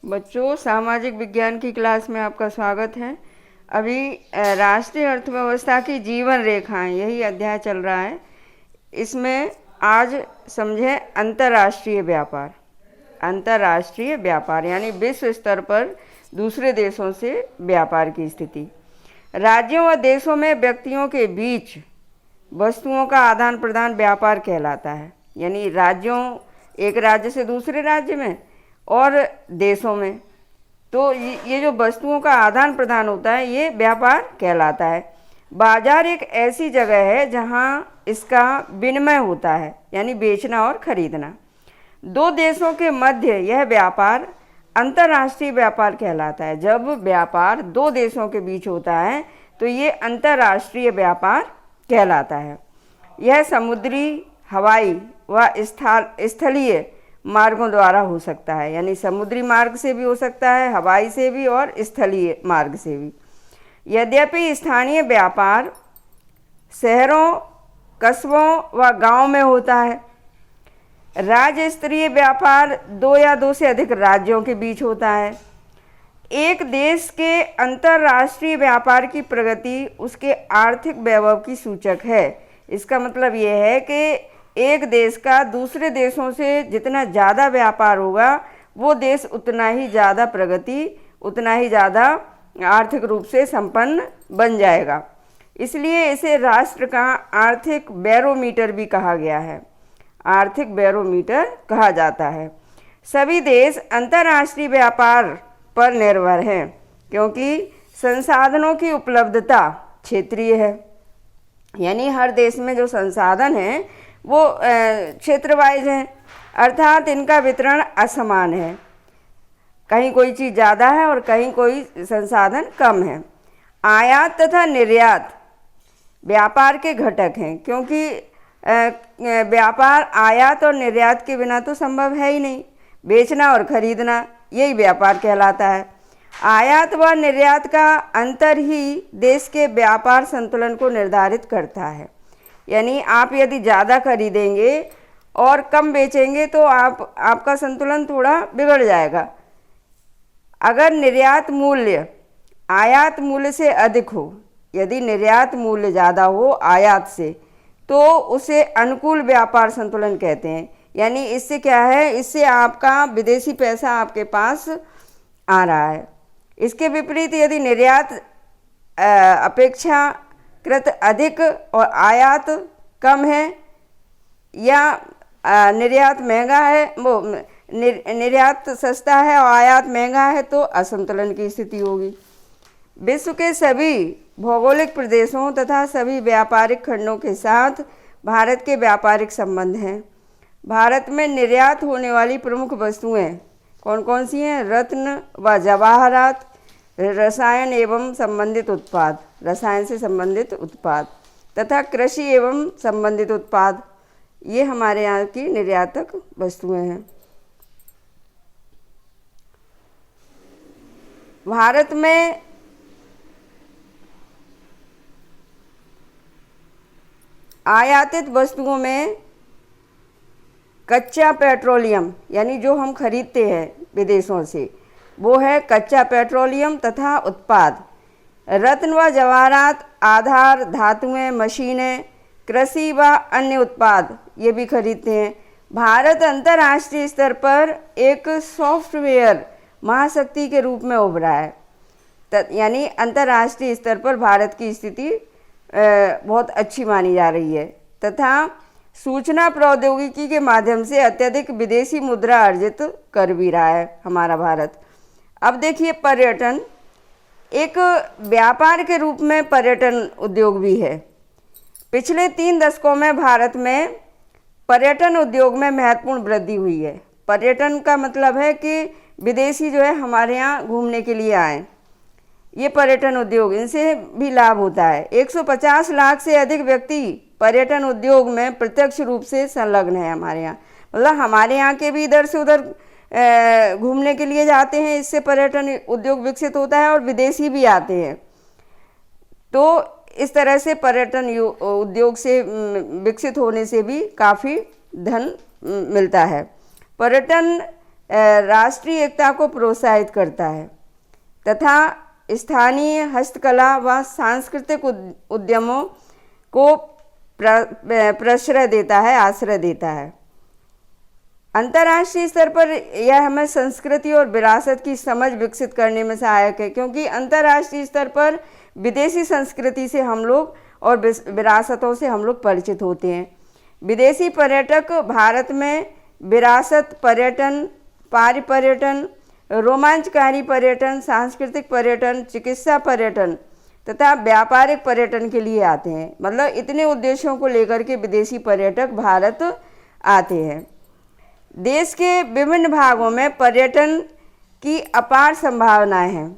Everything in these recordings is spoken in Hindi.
बच्चों, सामाजिक विज्ञान की क्लास में आपका स्वागत है। अभी राष्ट्रीय अर्थव्यवस्था की जीवन रेखाएं, यही अध्याय चल रहा है। इसमें आज समझे अंतर्राष्ट्रीय व्यापार। अंतर्राष्ट्रीय व्यापार यानी विश्व स्तर पर दूसरे देशों से व्यापार की स्थिति। राज्यों व देशों में व्यक्तियों के बीच वस्तुओं का आदान प्रदान व्यापार कहलाता है। यानी राज्यों, एक राज्य से दूसरे राज्य में और देशों में, तो ये जो वस्तुओं का आदान प्रदान होता है ये व्यापार कहलाता है। बाजार एक ऐसी जगह है जहाँ इसका विनिमय होता है, यानी बेचना और खरीदना। दो देशों के मध्य यह व्यापार अंतर्राष्ट्रीय व्यापार कहलाता है। जब व्यापार दो देशों के बीच होता है तो ये अंतर्राष्ट्रीय व्यापार कहलाता है। यह समुद्री, हवाई व स्थलीय मार्गों द्वारा हो सकता है। यानी समुद्री मार्ग से भी हो सकता है, हवाई से भी और स्थलीय मार्ग से भी। यद्यपि स्थानीय व्यापार शहरों, कस्बों व गांव में होता है, राज्य स्तरीय व्यापार दो या दो से अधिक राज्यों के बीच होता है। एक देश के अंतर्राष्ट्रीय व्यापार की प्रगति उसके आर्थिक वैभव की सूचक है। इसका मतलब यह है कि एक देश का दूसरे देशों से जितना ज़्यादा व्यापार होगा वो देश उतना ही ज़्यादा प्रगति, उतना ही ज़्यादा आर्थिक रूप से संपन्न बन जाएगा। इसलिए इसे राष्ट्र का आर्थिक बैरोमीटर भी कहा गया है। आर्थिक बैरोमीटर कहा जाता है। सभी देश अंतर्राष्ट्रीय व्यापार पर निर्भर हैं क्योंकि संसाधनों की उपलब्धता क्षेत्रीय है। यानी हर देश में जो संसाधन हैं वो क्षेत्र वाइज हैं, अर्थात इनका वितरण असमान है। कहीं कोई चीज़ ज़्यादा है और कहीं कोई संसाधन कम है। आयात तथा निर्यात व्यापार के घटक हैं क्योंकि व्यापार आयात और निर्यात के बिना तो संभव है ही नहीं। बेचना और खरीदना यही व्यापार कहलाता है। आयात व निर्यात का अंतर ही देश के व्यापार संतुलन को निर्धारित करता है। यानी आप यदि ज़्यादा खरीदेंगे और कम बेचेंगे तो आपका संतुलन थोड़ा बिगड़ जाएगा। अगर निर्यात मूल्य आयात मूल्य से अधिक हो, यदि निर्यात मूल्य ज़्यादा हो आयात से, तो उसे अनुकूल व्यापार संतुलन कहते हैं। यानी इससे क्या है, इससे आपका विदेशी पैसा आपके पास आ रहा है। इसके विपरीत यदि निर्यात अपेक्षाकृत अधिक और आयात कम है या निर्यात महंगा है, वो निर्यात सस्ता है और आयात महंगा है, तो असंतुलन की स्थिति होगी। विश्व के सभी भौगोलिक प्रदेशों तथा सभी व्यापारिक खंडों के साथ भारत के व्यापारिक संबंध हैं। भारत में निर्यात होने वाली प्रमुख वस्तुएं कौन कौन सी हैं? रत्न व जवाहरात, रसायन एवं संबंधित उत्पाद, रसायन से संबंधित उत्पाद तथा कृषि एवं संबंधित उत्पाद, ये हमारे यहाँ की निर्यातक वस्तुएं हैं। भारत में आयातित वस्तुओं में कच्चा पेट्रोलियम, यानी जो हम खरीदते हैं विदेशों से, वो है कच्चा पेट्रोलियम तथा उत्पाद। रत्न व जवाहरात, आधार धातुएं, मशीनें, कृषि व अन्य उत्पाद ये भी खरीदते हैं। भारत अंतर्राष्ट्रीय स्तर पर एक सॉफ्टवेयर महाशक्ति के रूप में उभरा है। यानी अंतर्राष्ट्रीय स्तर पर भारत की स्थिति बहुत अच्छी मानी जा रही है तथा सूचना प्रौद्योगिकी के माध्यम से अत्यधिक विदेशी मुद्रा अर्जित कर भी रहा है हमारा भारत। अब देखिए, पर्यटन एक व्यापार के रूप में पर्यटन उद्योग भी है। पिछले 3 दशकों में भारत में पर्यटन उद्योग में महत्वपूर्ण वृद्धि हुई है। पर्यटन का मतलब है कि विदेशी जो है हमारे यहाँ घूमने के लिए आए, ये पर्यटन उद्योग, इनसे भी लाभ होता है। 150 लाख से अधिक व्यक्ति पर्यटन उद्योग में प्रत्यक्ष रूप से संलग्न है हमारे यहाँ। मतलब हमारे यहाँ के भी इधर से उधर घूमने के लिए जाते हैं, इससे पर्यटन उद्योग विकसित होता है और विदेशी भी आते हैं। तो इस तरह से पर्यटन उद्योग से विकसित होने से भी काफ़ी धन मिलता है। पर्यटन राष्ट्रीय एकता को प्रोत्साहित करता है तथा स्थानीय हस्तकला व सांस्कृतिक उद्यमों को प्रश्रय देता है, आश्रय देता है। अंतर्राष्ट्रीय स्तर पर यह हमें संस्कृति और विरासत की समझ विकसित करने में सहायक है, क्योंकि अंतर्राष्ट्रीय स्तर पर विदेशी संस्कृति से हम लोग और विरासतों से हम लोग परिचित होते हैं। विदेशी पर्यटक भारत में विरासत पर्यटन, पारि पर्यटन, रोमांचकारी पर्यटन, सांस्कृतिक पर्यटन, चिकित्सा पर्यटन तथा व्यापारिक पर्यटन के लिए आते हैं। मतलब इतने उद्देश्यों को लेकर के विदेशी पर्यटक भारत आते हैं। देश के विभिन्न भागों में पर्यटन की अपार संभावनाएं हैं।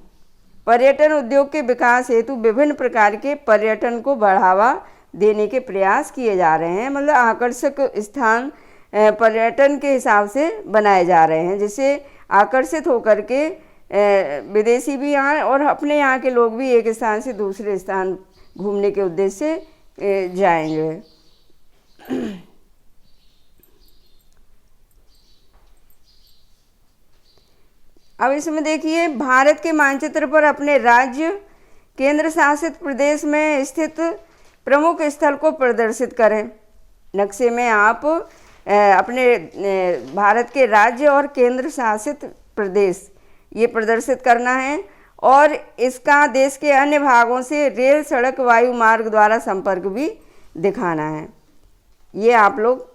पर्यटन उद्योग के विकास हेतु विभिन्न प्रकार के पर्यटन को बढ़ावा देने के प्रयास किए जा रहे हैं। मतलब आकर्षक स्थान पर्यटन के हिसाब से बनाए जा रहे हैं, जिससे आकर्षित होकर के विदेशी भी आए और अपने यहाँ के लोग भी एक स्थान से दूसरे स्थान घूमने के उद्देश्य से जाएंगे। अब इसमें देखिए, भारत के मानचित्र पर अपने राज्य, केंद्र शासित प्रदेश में स्थित प्रमुख स्थल को प्रदर्शित करें। नक्शे में आप अपने भारत के राज्य और केंद्र शासित प्रदेश ये प्रदर्शित करना है और इसका देश के अन्य भागों से रेल, सड़क, वायु मार्ग द्वारा संपर्क भी दिखाना है। ये आप लोग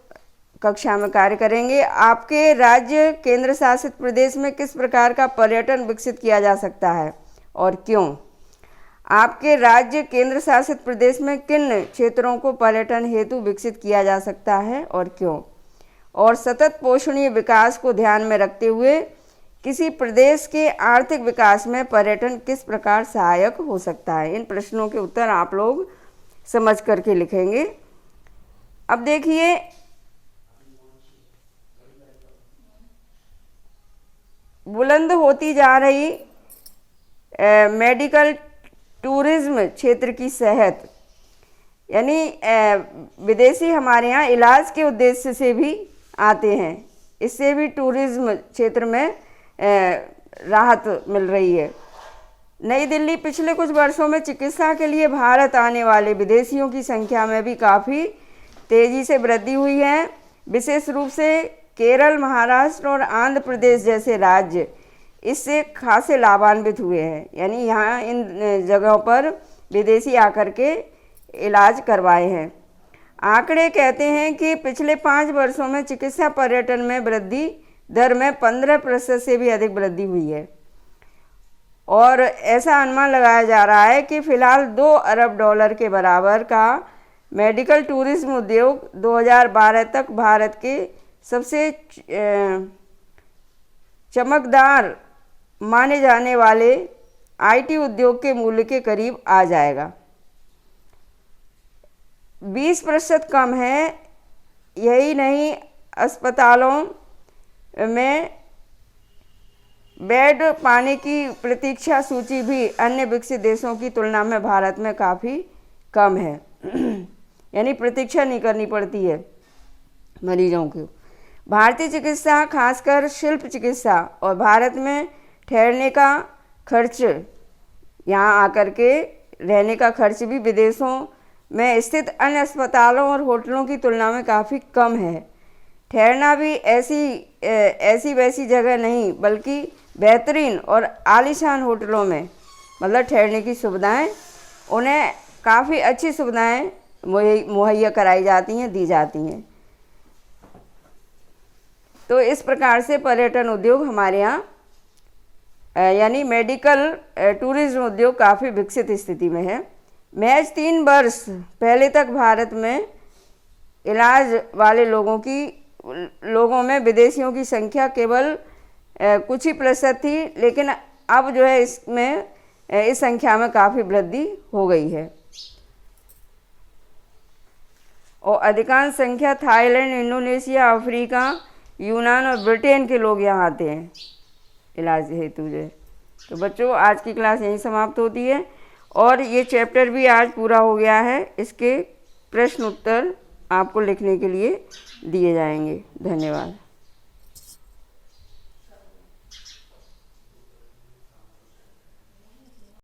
कक्षा में कार्य करेंगे। आपके राज्य, केंद्र शासित प्रदेश में किस प्रकार का पर्यटन विकसित किया जा सकता है और क्यों? आपके राज्य, केंद्र शासित प्रदेश में किन क्षेत्रों को पर्यटन हेतु विकसित किया जा सकता है और क्यों? और सतत पोषणीय विकास को ध्यान में रखते हुए किसी प्रदेश के आर्थिक विकास में पर्यटन किस प्रकार सहायक हो सकता है? इन प्रश्नों के उत्तर आप लोग समझ करके लिखेंगे। अब देखिए, बुलंद होती जा रही मेडिकल टूरिज्म क्षेत्र की सेहत, यानी विदेशी हमारे यहाँ इलाज के उद्देश्य से भी आते हैं, इससे भी टूरिज्म क्षेत्र में राहत मिल रही है। नई दिल्ली पिछले कुछ वर्षों में चिकित्सा के लिए भारत आने वाले विदेशियों की संख्या में भी काफ़ी तेज़ी से वृद्धि हुई है। विशेष रूप से केरल, महाराष्ट्र और आंध्र प्रदेश जैसे राज्य इससे खासे लाभान्वित हुए हैं। यानी यहाँ इन जगहों पर विदेशी आकर के इलाज करवाए हैं। आंकड़े कहते हैं कि पिछले 5 वर्षों में चिकित्सा पर्यटन में वृद्धि दर में 15% से भी अधिक वृद्धि हुई है और ऐसा अनुमान लगाया जा रहा है कि फिलहाल $2 अरब के बराबर का मेडिकल टूरिज्म उद्योग 2012 तक भारत के सबसे चमकदार माने जाने वाले आईटी उद्योग के मूल्य के करीब आ जाएगा। 20% कम है। यही नहीं, अस्पतालों में बेड पाने की प्रतीक्षा सूची भी अन्य विकसित देशों की तुलना में भारत में काफ़ी कम है। यानी प्रतीक्षा नहीं करनी पड़ती है मरीजों को। भारतीय चिकित्सा, खासकर शिल्प चिकित्सा और भारत में ठहरने का खर्च, यहाँ आकर के रहने का खर्च भी विदेशों में स्थित अन्य अस्पतालों और होटलों की तुलना में काफ़ी कम है। ठहरना भी ऐसी वैसी जगह नहीं, बल्कि बेहतरीन और आलीशान होटलों में मतलब ठहरने की सुविधाएं, उन्हें काफ़ी अच्छी सुविधाएं मुहैया कराई जाती हैं, दी जाती हैं। तो इस प्रकार से पर्यटन उद्योग हमारे यहाँ यानी मेडिकल टूरिज्म उद्योग काफ़ी विकसित स्थिति में है। महज 3 वर्ष पहले तक भारत में इलाज वाले लोगों में विदेशियों की संख्या केवल कुछ ही प्रतिशत थी, लेकिन अब जो है इसमें इस संख्या में काफ़ी वृद्धि हो गई है और अधिकांश संख्या थाईलैंड, इंडोनेशिया, अफ्रीका, यूनान और ब्रिटेन के लोग यहाँ आते हैं इलाज हेतु जो है। तो बच्चों, आज की क्लास यहीं समाप्त होती है और ये चैप्टर भी आज पूरा हो गया है। इसके प्रश्न उत्तर आपको लिखने के लिए दिए जाएंगे। धन्यवाद।